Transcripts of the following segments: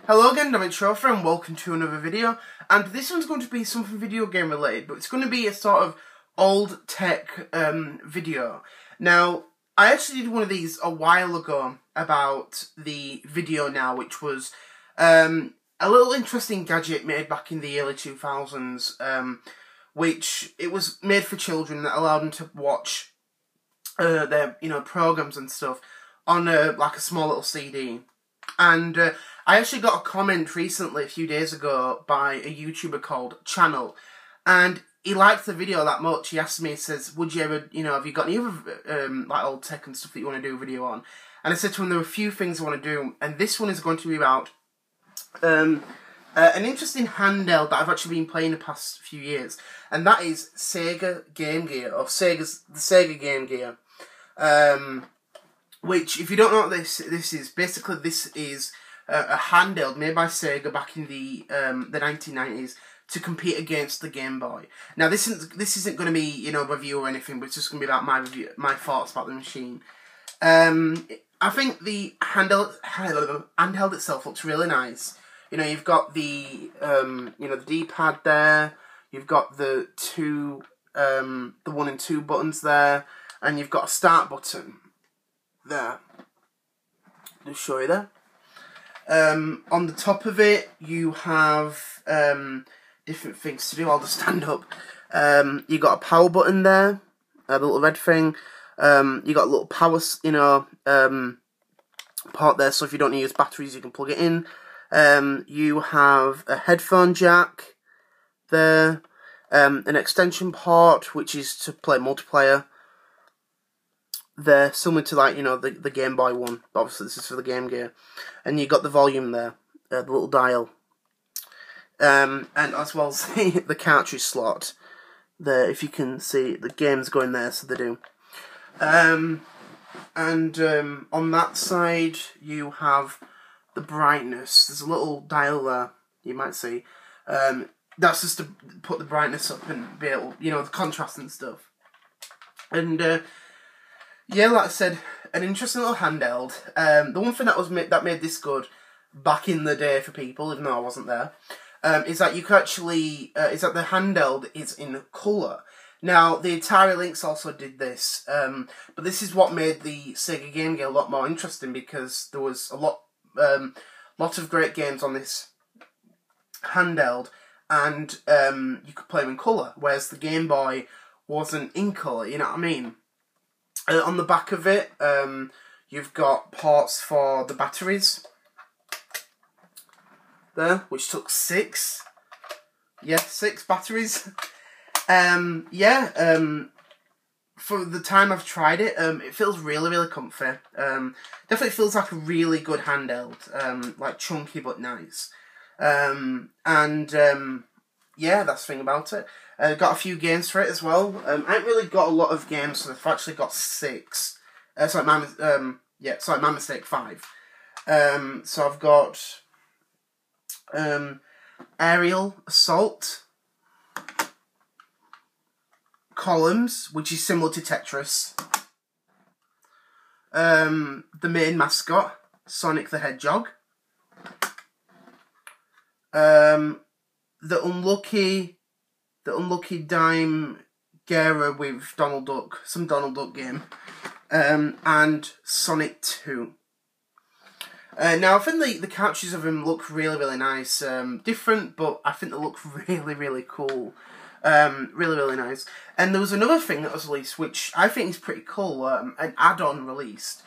Hello again, I'm Chauffeur and welcome to another video. And this one's going to be something video game related, but it's going to be a sort of old tech video. Now, I actually did one of these a while ago about the Video Now, which was a little interesting gadget made back in the early 2000s, which it was made for children that allowed them to watch their programs and stuff on like a small little CD. And I actually got a comment recently, a few days ago, by a YouTuber called Channel, and he liked the video that much. He asked me, he says, would you ever, have you got any other like old tech and stuff that you want to do a video on? And I said to him, there are a few things I want to do, and this one is going to be about an interesting handheld that I've actually been playing the past few years, and that is Sega Game Gear, or the Sega Game Gear. Which, if you don't know what this is, basically this is a handheld made by Sega back in the 1990s to compete against the Game Boy. Now, this isn't going to be a review or anything, but it's just going to be about my thoughts about the machine. I think the handheld itself looks really nice. You've got the the D-pad there. You've got the the 1 and 2 buttons there, and you've got a start button there. Just show you there. On the top of it, you have different things to do. I'll just stand up. You got a power button there, the little red thing. You got a little power, part there. So if you don't use batteries, you can plug it in. You have a headphone jack there, an extension port, which is to play multiplayer. They're similar to the Game Boy one, but obviously this is for the Game Gear. And you got the volume there, the little dial, and as well as the cartridge slot there. If you can see, the games go in there, so they do. And on that side you have the brightness. There's a little dial there, you might see. That's just to put the brightness up and be able, the contrast and stuff. And yeah, like I said, an interesting little handheld. The one thing that made this good back in the day for people, even though I wasn't there, is that you could actually is that the handheld is in colour. Now, the Atari Lynx also did this, but this is what made the Sega Game Gear a lot more interesting, because there was a lot of great games on this handheld, and you could play them in colour, whereas the Game Boy wasn't in colour. You know what I mean? On the back of it, you've got ports for the batteries there, which took 6. Yeah, 6 batteries. For the time I've tried it, it feels really, really comfy. Definitely feels like a really good handheld, like chunky but nice. Yeah, that's the thing about it. Got a few games for it as well. I haven't really got a lot of games, so I've actually got 6. My mistake, 5. So I've got Aerial Assault, Columns, which is similar to Tetris. The main mascot, Sonic the Hedgehog. The Unlucky Dime Gera with Donald Duck, some Donald Duck game, and Sonic 2. Now, I think the cartridges of them look really, really nice. Different, but I think they look really, really cool. Really, really nice. And there was another thing that was released, which I think is pretty cool, an add-on released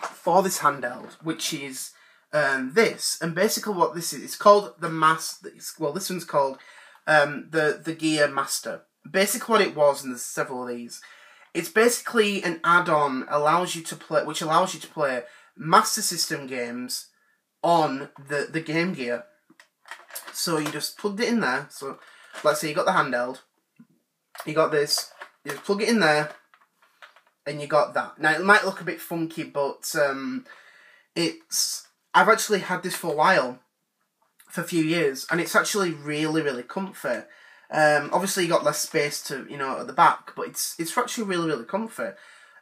for this handheld, which is this. And basically what this is, it's called this one's called the Gear Master. Basically what it was, and there's several of these, it's basically an add-on which allows you to play Master System games on the Game Gear. So you just plugged it in there. So let's say you got the handheld, you got this, you just plug it in there, and you got that. Now, it might look a bit funky, but I've actually had this for a while, for a few years, and it's actually really, really comfy. Obviously, you got less space to, at the back, but it's actually really, really comfy.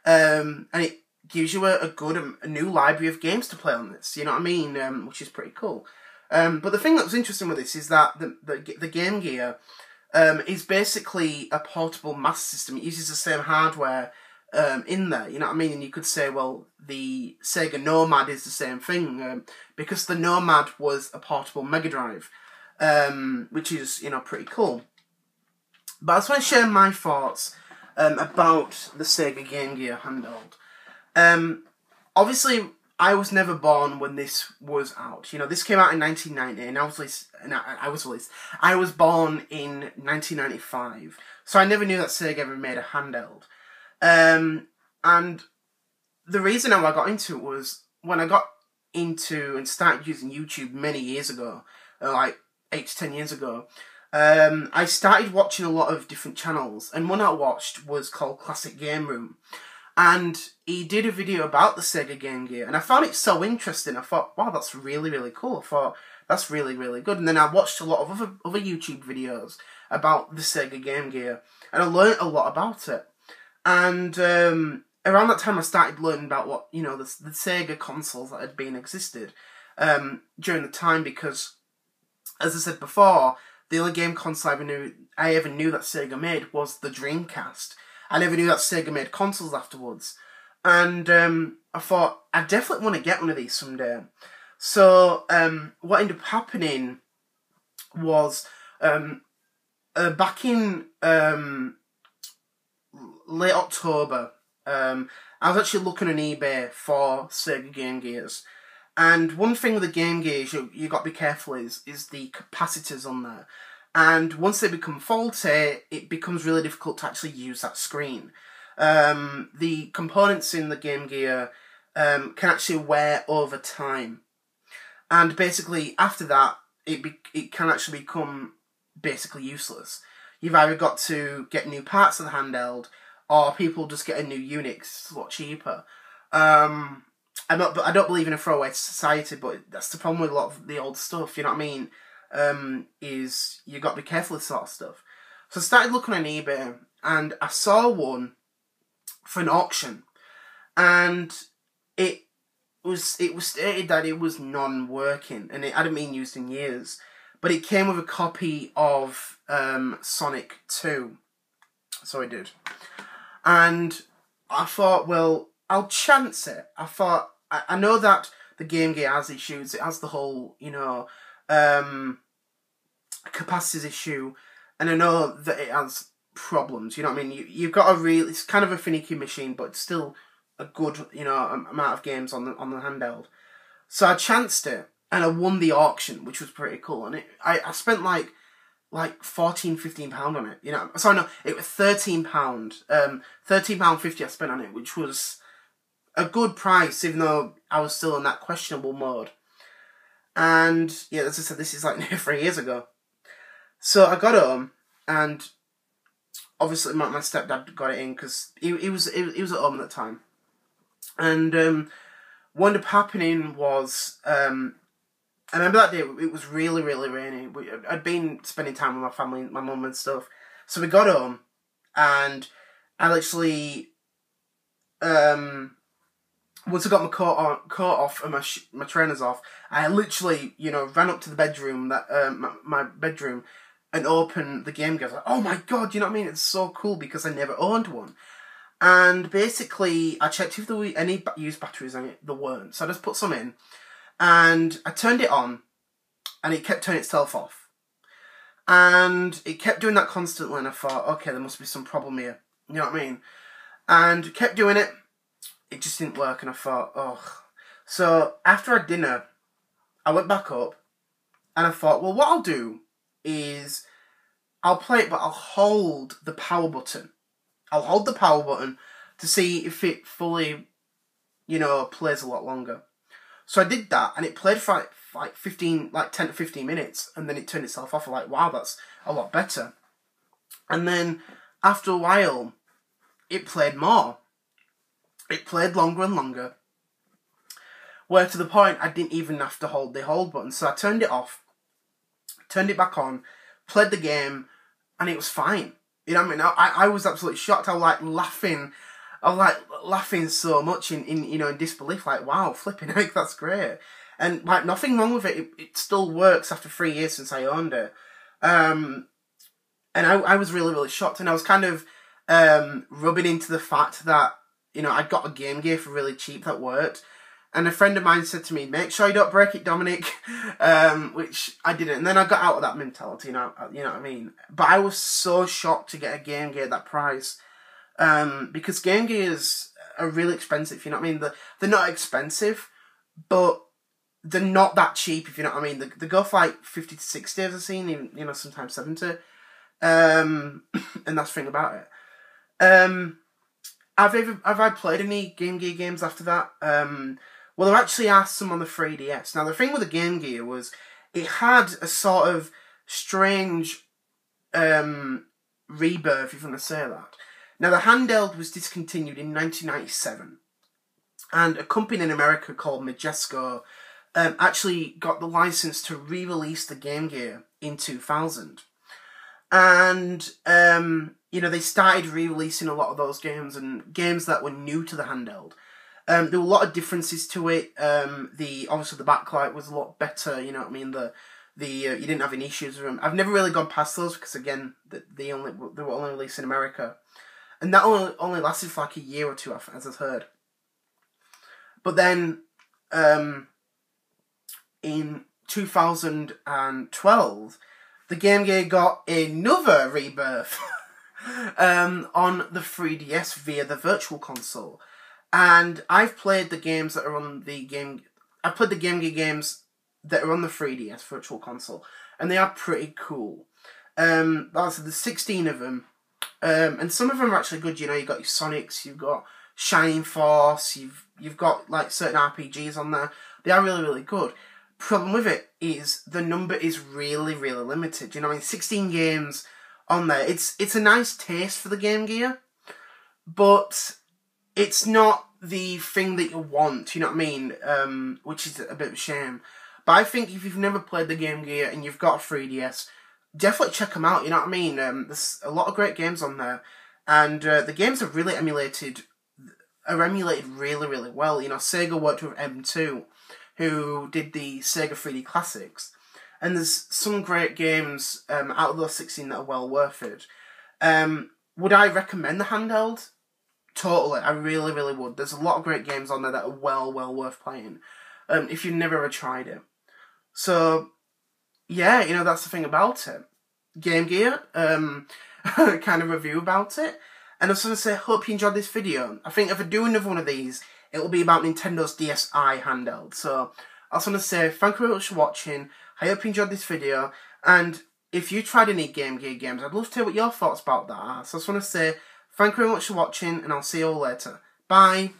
And it gives you a good, a new library of games to play on this, you know what I mean? Which is pretty cool. But the thing that was interesting with this is that the Game Gear is basically a portable master system. It uses the same hardware in there, you know what I mean? And you could say, well, the Sega Nomad is the same thing, because the Nomad was a portable Mega Drive, which is, you know, pretty cool. But I just want to share my thoughts about the Sega Game Gear handheld. Obviously, I was never born when this was out. You know, this came out in 1990, and I was born in 1995, so I never knew that Sega ever made a handheld. And the reason how I got into it was when I got into and started using YouTube many years ago, like 8 to 10 years ago. I started watching a lot of different channels, and one I watched was called Classic Game Room. And he did a video about the Sega Game Gear, and I found it so interesting. I thought, wow, that's really, really cool. I thought, that's really, really good. And then I watched a lot of other YouTube videos about the Sega Game Gear, and I learned a lot about it. And around that time, I started learning about what, you know, the Sega consoles that had been existed during the time, because, as I said before, the only game console I ever knew that Sega made was the Dreamcast. I never knew that Sega made consoles afterwards. And I thought, I definitely want to get one of these someday. So what ended up happening was, back in late October, I was actually looking on eBay for Sega Game Gears. And one thing with the Game Gears you got to be careful is the capacitors on there. And once they become faulty, it becomes really difficult to actually use that screen. The components in the Game Gear can actually wear over time. And basically, after that, it can actually become basically useless. You've either got to get new parts of the handheld, or people just get a new unit 'cause it's a lot cheaper. I don't believe in a throwaway society, but that's the problem with a lot of the old stuff, you know what I mean? Is you got to be careful with this sort of stuff. So I started looking on eBay, and I saw one for an auction, and it was stated that it was non-working, and it hadn't been used in years. But it came with a copy of Sonic 2, so I did, and I thought, well, I'll chance it. I thought, I know that the Game Gear has issues. It has the whole, you know, capacities issue, and I know that it has problems, you know what I mean? You've got a real, it's kind of a finicky machine, but it's still a good, you know, amount of games on the handheld. So I chanced it, and I won the auction, which was pretty cool, and I spent like £14-15 on it, you know. Sorry, no, it was £13, £13.50 I spent on it, which was a good price, even though I was still in that questionable mode. And yeah, as I said, this is like nearly 3 years ago. So I got home, and obviously my stepdad got it in because he was at home at the time. And what ended up happening was, I remember that day, it was really, really rainy. I'd been spending time with my family, my mum and stuff. So we got home, and I literally, once I got my coat off and my trainers off, I literally, you know, ran up to the bedroom, my bedroom, and opened the Game Gear. I was like, oh my god, you know what I mean? It's so cool because I never owned one. And basically, I checked if there were any used batteries on it. There weren't. So I just put some in, and I turned it on, and it kept turning itself off. And it kept doing that constantly, and I thought, okay, there must be some problem here. You know what I mean? And kept doing it. It just didn't work, and I thought, ugh. So after I had dinner, I went back up, and I thought, well, what I'll do is I'll play it, but I'll hold the power button. I'll hold the power button to see if it fully, you know, plays a lot longer. So I did that, and it played for like 10 to 15 minutes, and then it turned itself off. I'm like, wow, that's a lot better. And then after a while, it played more. It played longer and longer, where to the point I didn't even have to hold the hold button. So I turned it off, turned it back on, played the game, and it was fine. You know what I mean? I was absolutely shocked. I was like laughing I was like laughing so much in disbelief, like, wow, flipping heck, that's great. And like nothing wrong with it. It still works after 3 years since I owned it. And I was really, really shocked, and I was kind of rubbing into the fact that, I got a Game Gear for really cheap that worked. And a friend of mine said to me, make sure you don't break it, Dominic, which I didn't. And then I got out of that mentality, you know what I mean? But I was so shocked to get a Game Gear at that price, because Game Gears are really expensive, you know what I mean? They're not expensive, but they're not that cheap, if you know what I mean. They go for like 50 to 60, as I've seen, even, sometimes 70. And that's the thing about it. Have I played any Game Gear games after that? Well, there actually are some on the 3DS. Now, the thing with the Game Gear was it had a sort of strange rebirth, if you want to say that. Now, the handheld was discontinued in 1997, and a company in America called Majesco actually got the license to re-release the Game Gear in 2000. And, they started re-releasing a lot of those games, and games that were new to the handheld. There were a lot of differences to it. Obviously the backlight was a lot better, you know what I mean? You didn't have any issues with them. I've never really gone past those because, again, they were only released in America. And that only lasted for like a year or two, as I've heard. But then, in 2012, the Game Gear got another rebirth on the 3DS via the Virtual Console. And I've played the games that are on the Game... I've played the Game Gear games that are on the 3DS Virtual Console, and they are pretty cool. Like I said, there's 16 of them, and some of them are actually good. You've got your Sonics, you've got Shining Force, you've got like certain RPGs on there. They are really, really good. Problem with it is the number is really, really limited. 16 games on there. It's a nice taste for the Game Gear, but it's not the thing that you want, you know what I mean? Which is a bit of a shame. But I think if you've never played the Game Gear and you've got a 3DS, definitely check them out, you know what I mean? There's a lot of great games on there, and the games are emulated really, really well. Sega worked with M2, who did the Sega 3D Classics, and there's some great games out of those 16 that are well worth it. Would I recommend the handheld? Totally, I really, really would. There's a lot of great games on there that are well worth playing, if you've never ever tried it. So, yeah, that's the thing about it. Game Gear, kind of review about it. And I was going to say, hope you enjoyed this video. I think if I do another one of these, it will be about Nintendo's DSi handheld. So, I was going to say, thank you very much for watching. I hope you enjoyed this video. And if you tried any Game Gear games, I'd love to hear what your thoughts about that are. So, I just want to say, thank you very much for watching, and I'll see you all later. Bye!